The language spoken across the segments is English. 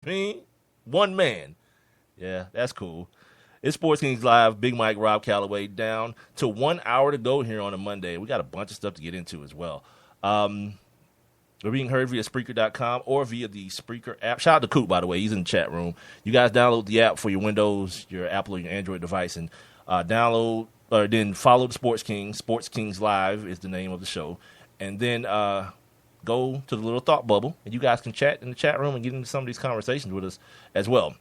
mean? One man. Yeah, that's cool. It's Sports Kings Live. Big Mike, Rob Calloway, down to 1 hour to go here on a Monday. We got a bunch of stuff to get into as well. We're being heard via Spreaker.com or via the Spreaker app. Shout out to Coop, by the way. He's in the chat room. You guys download the app for your Windows, your Apple, or your Android device, and download or then follow the Sports Kings. Sports Kings Live is the name of the show. And then go to the little thought bubble, and you guys can chat in the chat room and get into some of these conversations with us as well.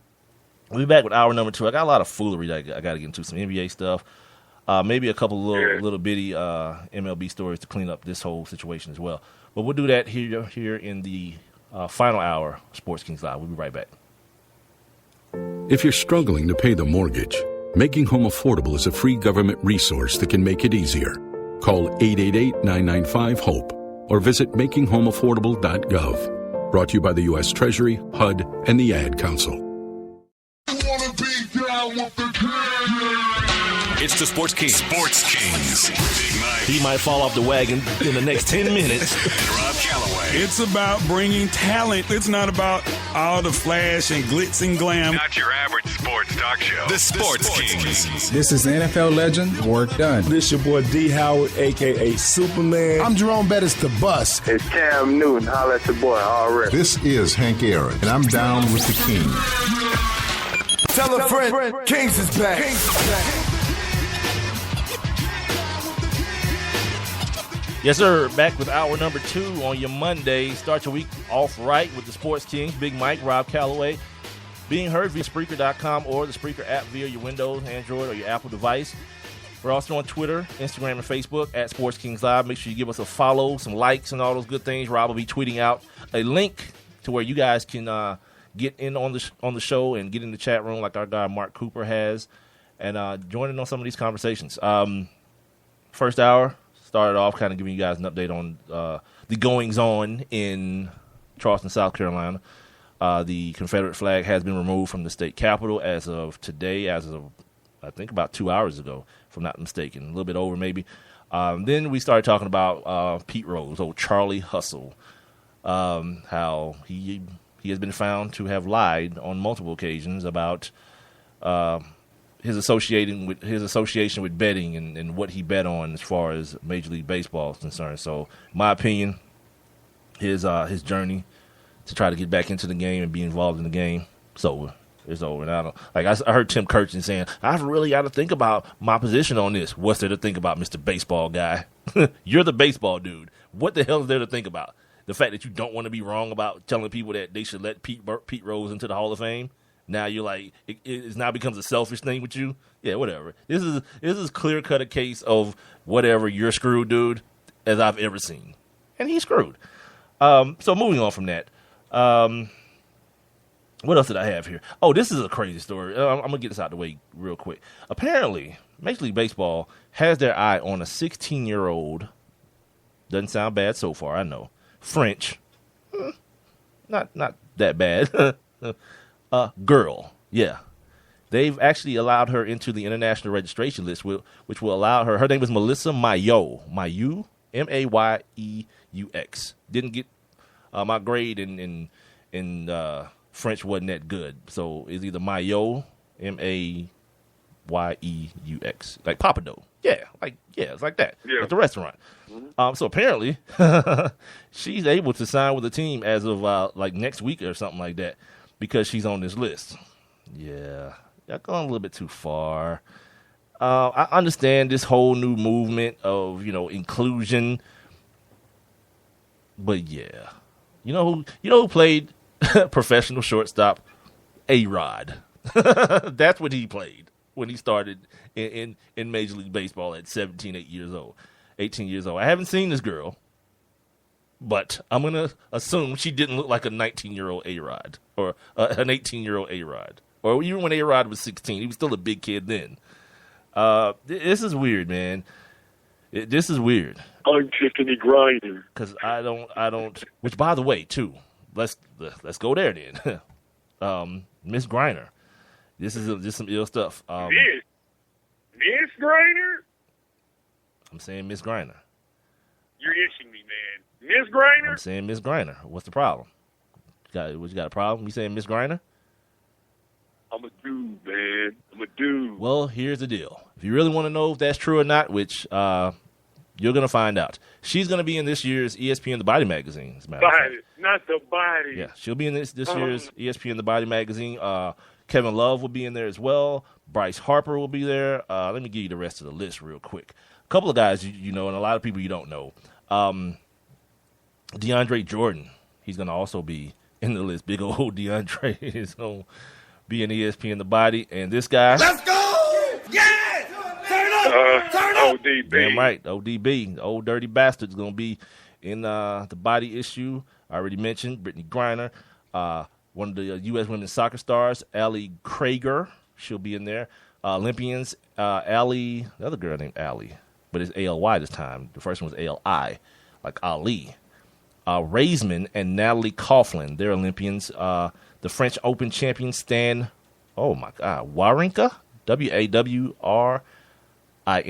We'll be back with hour number 2. I got a lot of foolery that I got to get into, some NBA stuff, maybe a couple little bitty MLB stories to clean up this whole situation as well. But we'll do that here in the final hour of Sports Kings Live. We'll be right back. If you're struggling to pay the mortgage, Making Home Affordable is a free government resource that can make it easier. Call 888-995-HOPE or visit makinghomeaffordable.gov. Brought to you by the U.S. Treasury, HUD, and the Ad Council. It's the Sports Kings. Sports Kings. Big Mike. He might fall off the wagon in the next 10 minutes. And Rob Calloway. It's about bringing talent. It's not about all the flash and glitz and glam. Not your average sports talk show. The Sports Kings. This is NFL legend, work done. This your boy D. Howard, a.k.a. Superman. I'm Jerome Bettis, the bus. It's Cam Newton. Holla at your boy already. This is Hank Aaron, and I'm down with the King. Tell a friend, Kings is back. Yes, sir. Back with hour number 2 on your Monday. Start your week off right with the Sports Kings. Big Mike, Rob Calloway. Being heard via Spreaker.com or the Spreaker app via your Windows, Android, or your Apple device. We're also on Twitter, Instagram, and Facebook at Sports Kings Live. Make sure you give us a follow, some likes, and all those good things. Rob will be tweeting out a link to where you guys can get in on the show and get in the chat room like our guy Mark Cooper has, and join in on some of these conversations. First hour started off kind of giving you guys an update on the goings-on in Charleston, South Carolina. The Confederate flag has been removed from the state capitol as of today, as of, I think, about 2 hours ago, if I'm not mistaken, a little bit over maybe. Then we started talking about Pete Rose, old Charlie Hustle, how he has been found to have lied on multiple occasions about his association with betting and what he bet on as far as Major League Baseball is concerned. So, in my opinion, his journey to try to get back into the game and be involved in the game, it's over. It's over. And I heard Tim Kirchin saying, I've really got to think about my position on this. What's there to think about, Mr. Baseball guy? You're the baseball dude. What the hell is there to think about? The fact that you don't want to be wrong about telling people that they should let Pete Rose into the Hall of Fame. Now you're like, it now becomes a selfish thing with you. Yeah, whatever. This is clear cut a case of whatever, you're screwed, dude, as I've ever seen, and he's screwed. So moving on from that, what else did I have here? Oh, this is a crazy story. I'm gonna get this out of the way real quick. Apparently, Major League Baseball has their eye on a 16-year-old. Doesn't sound bad so far, I know. French, not that bad. Girl, yeah. They've actually allowed her into the international registration list, which will allow her. Her name is Melissa Mayoux, Mayeux. Didn't get my grade in French wasn't that good, so it's either Mayoux, Mayeux, like Papa Dough. Yeah, it's like that at the restaurant. So apparently, she's able to sign with the team as of like next week or something like that, because she's on this list. Yeah, y'all going a little bit too far. I understand this whole new movement of inclusion, but yeah, you know who played professional shortstop? A-Rod. That's what he played when he started in Major League Baseball at 18 years old. I haven't seen this girl, but I'm going to assume she didn't look like a 19-year-old A-Rod or an 18-year-old A-Rod. Or even when A-Rod was 16, he was still a big kid then. This is weird, man. This is weird. I'm kicking and grinding. Because I don't, which by the way, too, let's go there then. Miss Griner. This is just some ill stuff. Miss Griner? I'm saying Miss Griner. You're itching me, man. Miss Griner? I'm saying Miss Griner. What's the problem? You got a problem? You saying Miss Griner? I'm a dude, man. I'm a dude. Well, here's the deal. If you really want to know if that's true or not, which you're going to find out, she's going to be in this year's ESPN The Body magazine. As a matter of fact. Body, not the body. Yeah, she'll be in this year's ESPN The Body magazine. Kevin Love will be in there as well. Bryce Harper will be there. Let me give you the rest of the list real quick. A couple of guys you know, and a lot of people you don't know. DeAndre Jordan, he's going to also be in the list. Big old DeAndre is going to be in ESPN The Body. And this guy. Let's go! Yeah! Turn up! ODB. Damn right. ODB, the old dirty bastard, is going to be in The Body issue. I already mentioned Brittany Griner. One of the U.S. women's soccer stars, Allie Krager. She'll be in there. Olympians, Allie, the other girl named Allie, but it's A-L-Y this time. The first one was A-L-I, like Ali. Raisman and Natalie Coughlin, they're Olympians. The French Open champion Stan, oh my God, Wawrinka, Wawrinka. A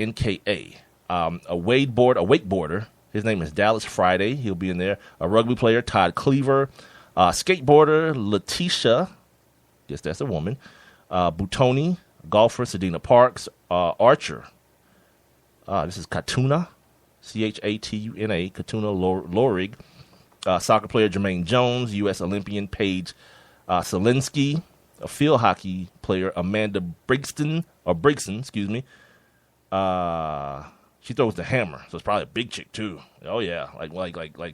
wakeboarder, his name is Dallas Friday. He'll be in there. A rugby player, Todd Cleaver. Skateboarder, Letitia, guess that's a woman. Boutoni, golfer, Sedina Parks. Archer, this is Katuna, Chatuna, Katuna Lorig. Soccer player Jermaine Jones, U.S. Olympian Paige Selinsky, a field hockey player Amanda Brigson, excuse me. She throws the hammer, so it's probably a big chick too. Oh yeah, like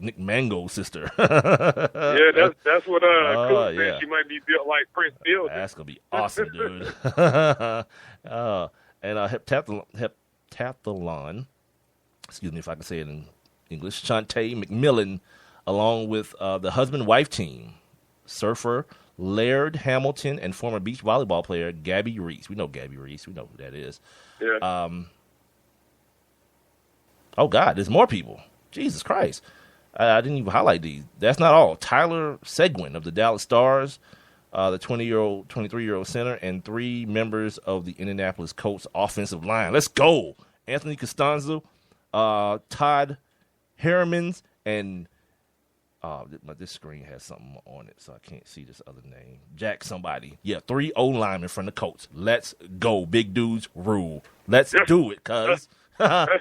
Nick Mango's sister. Yeah, that's what Cool said. Yeah. She might be built like Prince Fielder. That's gonna be awesome, dude. And heptathlon, excuse me if I can say it in English. Shantae McMillan, along with the husband-wife team, surfer Laird Hamilton and former beach volleyball player Gabby Reese. We know Gabby Reese. We know who that is. Yeah. Oh, God, there's more people. Jesus Christ. I didn't even highlight these. That's not all. Tyler Seguin of the Dallas Stars, the 23-year-old center, and 3 members of the Indianapolis Colts offensive line. Let's go. Anthony Costanzo, Todd Harrimans, and this screen has something on it, so I can't see this other name. Jack somebody. Yeah, 3 O-linemen from the Colts. Let's go. Big dudes rule. Let's do it, cuz.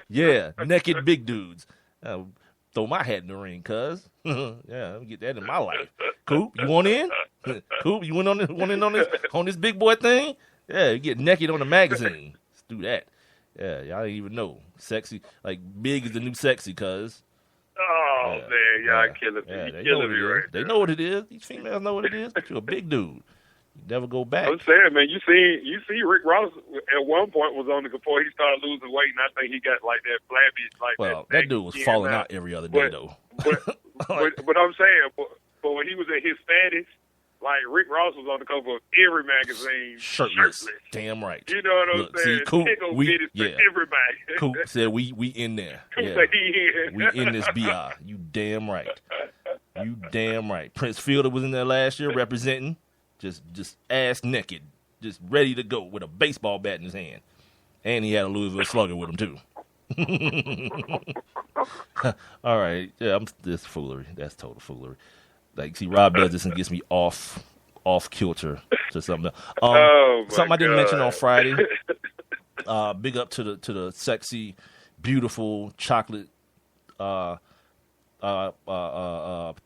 Yeah, naked big dudes. Throw my hat in the ring, cuz. Yeah, let me get that in my life. Coop, you want in? Coop, you want in on this big boy thing? Yeah, you get naked on the magazine. Let's do that. Yeah, y'all didn't even know. Sexy, like big is the new sexy, cuz. Oh, yeah, man, y'all killing me. Yeah, You killing me right They there. know what it is. These females know what it is, but you're a big dude. You never go back. I'm saying, man, you see Rick Ross at one point was on the before he started losing weight, and I think he got like that flabby, like that dude was falling out every other day, though. But I'm saying, but when he was at his fattest, like Rick Ross was on the cover of every magazine, shirtless. Damn right. You know what I'm saying? See, Coop, everybody. Coop said we in there. Coop yeah. said he in. We in this BR. You damn right. You damn right. Prince Fielder was in there last year representing, just ass naked, just ready to go with a baseball bat in his hand, and he had a Louisville Slugger with him too. All right, yeah, this foolery. That's total foolery. Like, see, Rob does this and gets me off kilter to something else. Something I didn't mention on Friday. Big up to the sexy, beautiful, chocolate,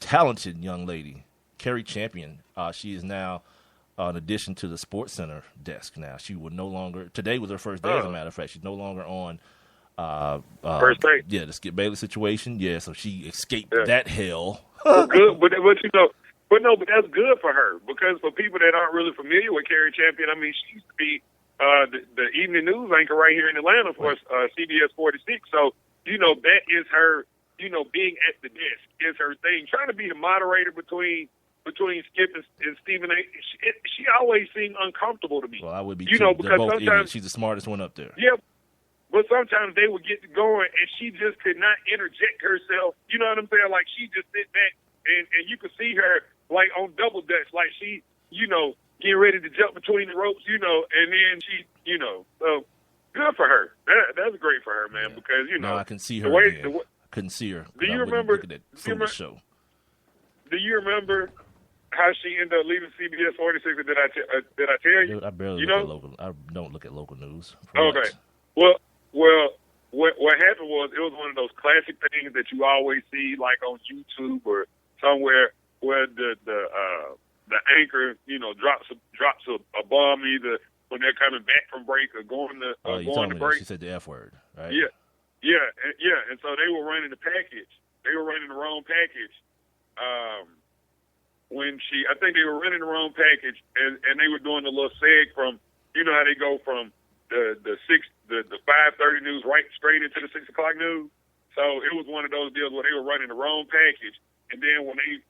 talented young lady, Carrie Champion. She is now an addition to the Sports Center desk. Now she would no longer. Today was her first day, as a matter of fact. She's no longer on. First day. Yeah, the Skip Bayless situation. Yeah, so she escaped that hell. Good, but that's good for her, because for people that aren't really familiar with Carrie Champion, I mean, she used to be the evening news anchor right here in Atlanta for CBS 46. So, that is her, being at the desk is her thing. Trying to be the moderator between Skip and Stephen A. She always seemed uncomfortable to me. Well, I would be because both sometimes idiots. She's the smartest one up there. Yeah. But sometimes they would get going, and she just could not interject herself. You know what I'm saying? Like, she just sit back, and you could see her, like, on double dutch. Like, she, getting ready to jump between the ropes, and then she, so good for her. That's great for her, man, because, No, I can see her again. I couldn't see her. Do you remember? Look at that foolish show. Do you remember how she ended up leaving CBS 46? Did I tell you? Dude, I barely you look know? at local. I don't look at local news. Okay. Well, what happened was it was one of those classic things that you always see, like on YouTube or somewhere, where the anchor, drops a bomb either when they're coming back from break or going to break. She said the F word, right? Yeah. And so they were running the package. They were running the wrong package. I think they were running the wrong package, and they were doing the little seg from, how they go from the 5:30 news right straight into the 6 o'clock news. So it was one of those deals where they were running the wrong package, and then when they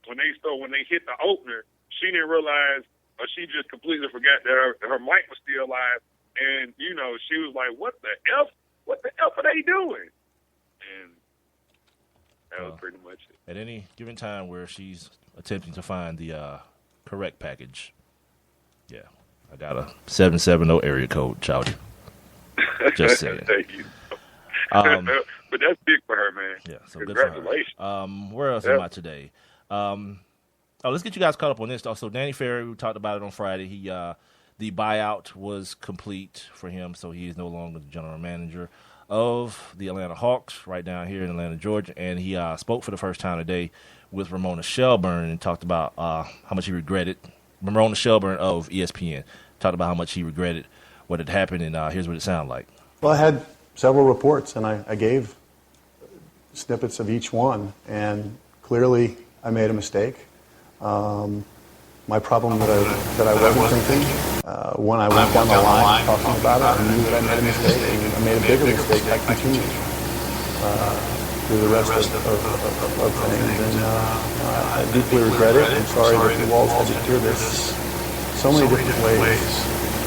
hit the opener, she didn't realize, or she just completely forgot that her mic was still live, and she was like, "What the f? What the f are they doing?" And that was pretty much it. At any given time where she's attempting to find the correct package, yeah, I got a 770 area code, Chowdy. Just saying. Thank you. But that's big for her, man. Yeah, so congratulations. Good for her. Where else am I today? Let's get you guys caught up on this. Also, Danny Ferry, we talked about it on Friday. The buyout was complete for him, so he is no longer the general manager of the Atlanta Hawks right down here in Atlanta, Georgia. And he spoke for the first time today with Ramona Shelburne and talked about how much he regretted. Ramona Shelburne of ESPN talked about how much he regretted what had happened, and here's what it sounded like. Well, I had several reports, and I gave snippets of each one, and clearly I made a mistake. My problem that I wasn't thinking when I went down the line talking about it, I knew that I made a mistake, and I made a bigger mistake. I continued through the rest of things, and I deeply regret it. I'm sorry that the Walls had to hear this so many different ways,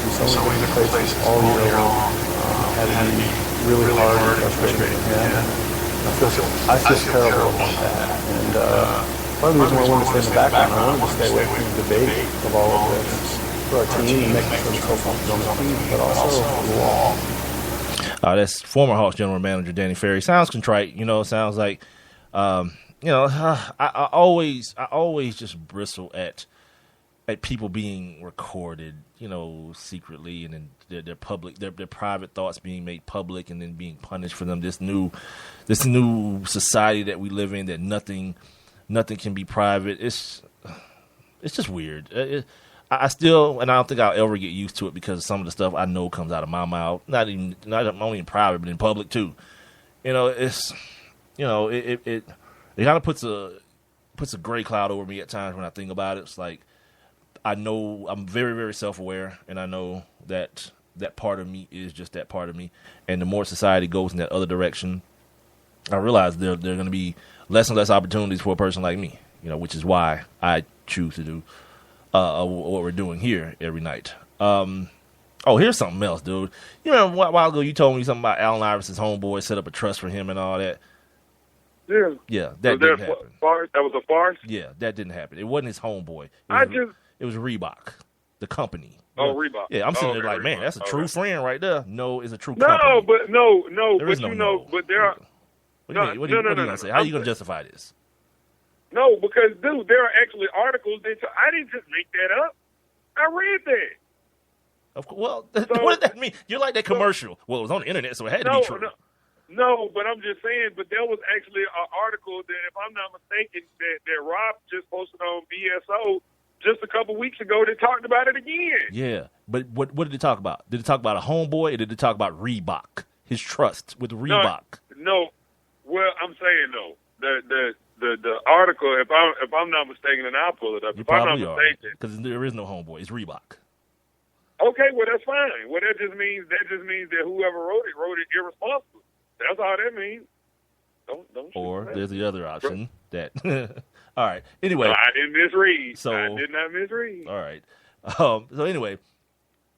in so many different places all year long. Had to be really hard and frustrating. And I feel terrible about that. And part of the reason why I wanted to stay in the background, I wanted to stay away from the debate of all of this for our team and making sure it's so comfortable on the team, but also for the wall. That's former Hawks general manager Danny Ferry. Sounds contrite, sounds like, I always just bristle at people being recorded, secretly, and then their public, their private thoughts being made public, and then being punished for them. This new society that we live in, that nothing can be private. It's just weird. I don't think I'll ever get used to it, because some of the stuff I know comes out of my mouth, not only in private but in public too. It kind of puts a gray cloud over me at times when I think about it. It's like, I know I'm very, very self-aware, and I know that part of me is just that part of me. And the more society goes in that other direction, I realize there are going to be less and less opportunities for a person like me, which is why I choose to do what we're doing here every night. Here's something else, dude. You remember a while ago you told me something about Allen Iverson's homeboy set up a trust for him and all that? Yeah, that didn't happen. That was a farce? Yeah, that didn't happen. It wasn't his homeboy. It was Reebok, the company. Oh, Reebok. Yeah, I'm sitting there like, man, that's a true friend right there. No, it's a true company. No, there is no. But there are. What are you going to say? How are you going to justify this? No, because, dude, there are actually articles I didn't just make that up. I read that. Of course. Well, what does that mean? You're like that commercial. Well, it was on the internet, so it had to be true. No, but I'm just saying, but there was actually an article that, if I'm not mistaken, that Rob just posted on BSO just a couple weeks ago that talked about it again. Yeah, but what did it talk about? Did it talk about a homeboy, or did it talk about Reebok, his trust with Reebok? No. Well, I'm saying no. The article, if I'm not mistaken, and I'll pull it up. You if I'm probably not mistaken, because there is no homeboy. It's Reebok. Okay, well that's fine. Well, that just means that whoever wrote it irresponsible. That's all that means. Don't. Or there's the other option that. All right. Anyway, I didn't misread. So I did not misread. All right. So anyway,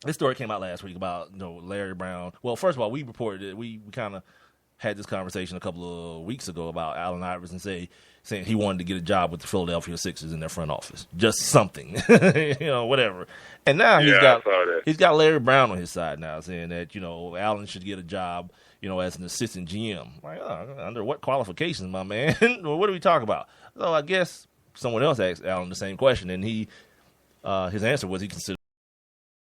this story came out last week about Larry Brown. Well, first of all, we reported it. We kind of had this conversation a couple of weeks ago about Allen Iverson saying he wanted to get a job with the Philadelphia Sixers in their front office, just something, whatever. And now he's got Larry Brown on his side now, saying that Allen should get a job, as an assistant GM. Like, under what qualifications, my man? What are we talking about? So I guess someone else asked Allen the same question, and his answer was he considered